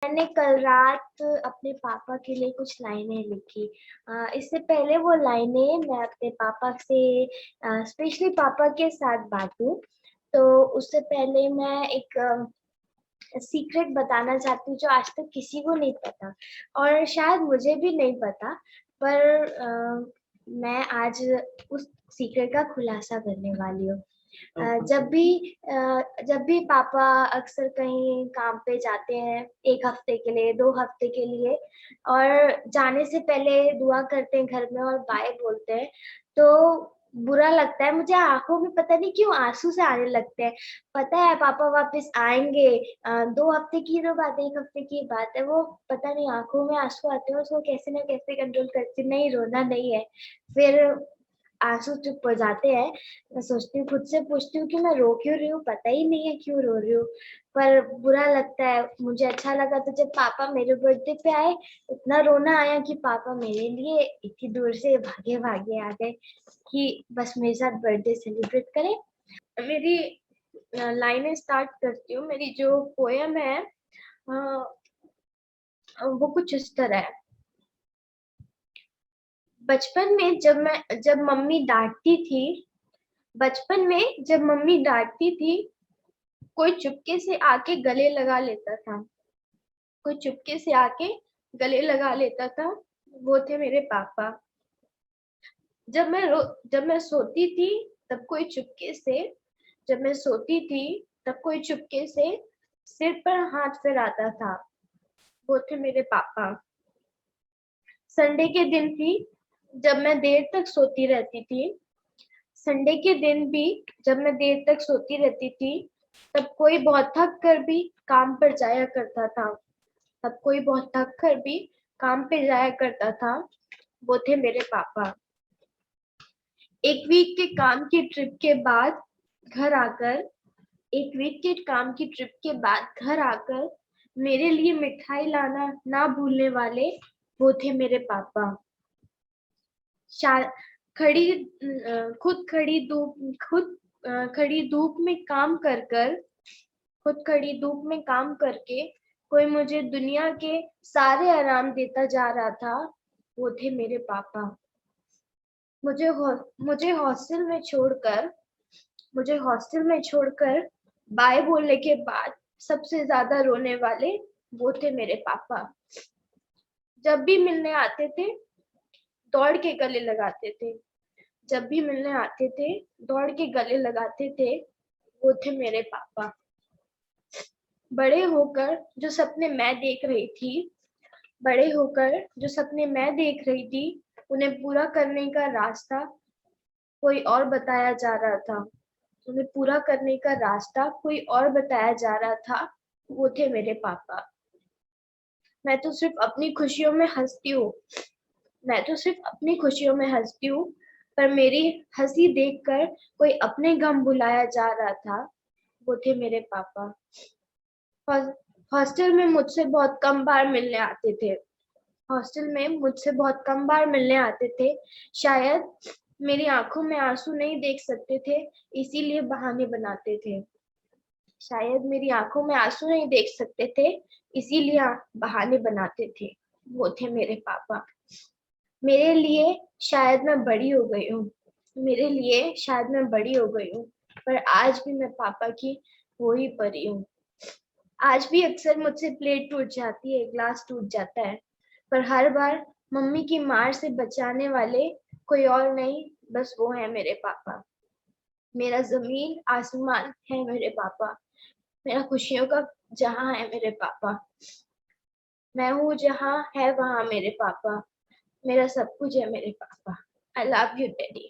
मैंने कल रात अपने पापा के लिए कुछ लाइनें लिखी। इससे पहले वो लाइनें मैं अपने पापा से स्पेशली पापा के साथ बाँटूँ, तो उससे पहले मैं एक सीक्रेट बताना चाहती हूँ जो आज तक किसी को नहीं पता और शायद मुझे भी नहीं पता, पर मैं आज उस सीक्रेट का खुलासा करने वाली हूँ। जब भी पापा अक्सर कहीं काम पे जाते हैं 1 हफ्ते के लिए, 2 हफ्ते के लिए और जाने से पहले दुआ करते हैं घर में और बाय बोलते हैं, तो बुरा लगता है। मुझे आँखों में पता नहीं क्यों आँसू से आने लगते हैं। पता है पापा वापस आएँगे 2 हफ्ते की तो बात है, 1 हफ्ते की बात है, वो पता नहीं आँखों में आँसू आते हैं, उसको कैसे ना कैसे कंट्रोल करती नहीं, रोना नहीं है। फिर आँसू चुप हो जाते हैं। मैं सोचती हूँ खुद से पूछती हूँ कि मैं रो क्यों रही हूँ? पता ही नहीं है क्यों रो रही हूँ। पर बुरा लगता है, मुझे अच्छा लगा तो जब पापा मेरे बर्थडे पे आए, इतना रोना आया कि पापा मेरे लिए इतनी दूर से भागे-भागे आ गए कि बस मेरे साथ बर्थडे सेलिब्रेट करें। मेरी लाइनें स्टार्ट करती हूँ। मेरी जो पोएम है वो कुछ इस तरह है। बचपन में जब मम्मी डाँटती थी बचपन में जब मम्मी डाँटती थी, कोई चुपके से आके गले लगा लेता था। कोई चुपके से आके गले लगा लेता था, वो थे मेरे पापा। जब मैं सोती थी, तब कोई चुपके से जब मैं सोती थी, तब कोई चुपके से सिर पर हाथ फिराता था, वो थे मेरे पापा। संडे के दिन भी जब मैं देर तक सोती रहती थी संडे के दिन भी जब मैं देर तक सोती रहती थी, तब कोई बहुत थक कर भी काम पर जाया करता था। तब कोई बहुत थक कर भी काम पे जाया करता था, वो थे मेरे पापा। एक वीक के काम की ट्रिप के बाद घर आकर एक वीक के काम की ट्रिप के बाद घर आकर मेरे लिए मिठाई लाना ना भूलने वाले वो थे मेरे पापा। शा खड़ी खुद खड़ी धूप में काम कर कर खुद खड़ी धूप में काम करके कोई मुझे दुनिया के सारे आराम देता जा रहा था, वो थे मेरे पापा। मुझे हॉ मुझे हॉस्टल में छोड़कर मुझे हॉस्टल में छोड़कर बाय बोलने के बाद सबसे ज़्यादा रोने वाले वो थे मेरे पापा। जब भी मिलने आते थे, दौड़ के गले लगाते थे। जब भी मिलने आते थे, दौड़ के गले लगाते थे, वो थे मेरे पापा। बड़े होकर जो सपने मैं देख रही थी बड़े होकर जो सपने मैं देख रही थी, उन्हें पूरा करने का रास्ता कोई और बताया जा रहा था। उन्हें पूरा करने का रास्ता कोई और बताया जा रहा था, वो थे मेरे पापा। मैं तो सिर्फ़ अपनी खुशियों में हँसती हूँ मैं तो सिर्फ़ अपनी खुशियों में हँसती हूँ, पर मेरी हँसी देखकर कोई अपने गम भुलाया जा रहा था, वो थे मेरे पापा। हॉस हॉस्टल में मुझसे बहुत कम बार मिलने आते थे। हॉस्टल में मुझसे बहुत कम बार मिलने आते थे। शायद मेरी आँखों में आँसू नहीं देख सकते थे, इसीलिए बहाने बनाते थे। शायद मेरी आँखों में आँसू नहीं देख सकते थे, इसीलिए बहाने बनाते थे। वो थे मेरे पापा। मेरे लिए शायद मैं बड़ी हो गई हूँ मेरे लिए शायद मैं बड़ी हो गई हूँ, पर आज भी मैं पापा की वो ही परी हूँ। आज भी अक्सर मुझसे प्लेट टूट जाती है, ग्लास टूट जाता है, पर हर बार मम्मी की मार से बचाने वाले कोई और नहीं, बस वो हैं मेरे पापा। मेरा ज़मीन आसमान है मेरे पापा, मेरा खुशियों का जहाँ है मेरे पापा। मैं हूँ जहाँ है वहाँ मेरे पापा, मेरा सब कुछ है मेरे पापा। I love you daddy.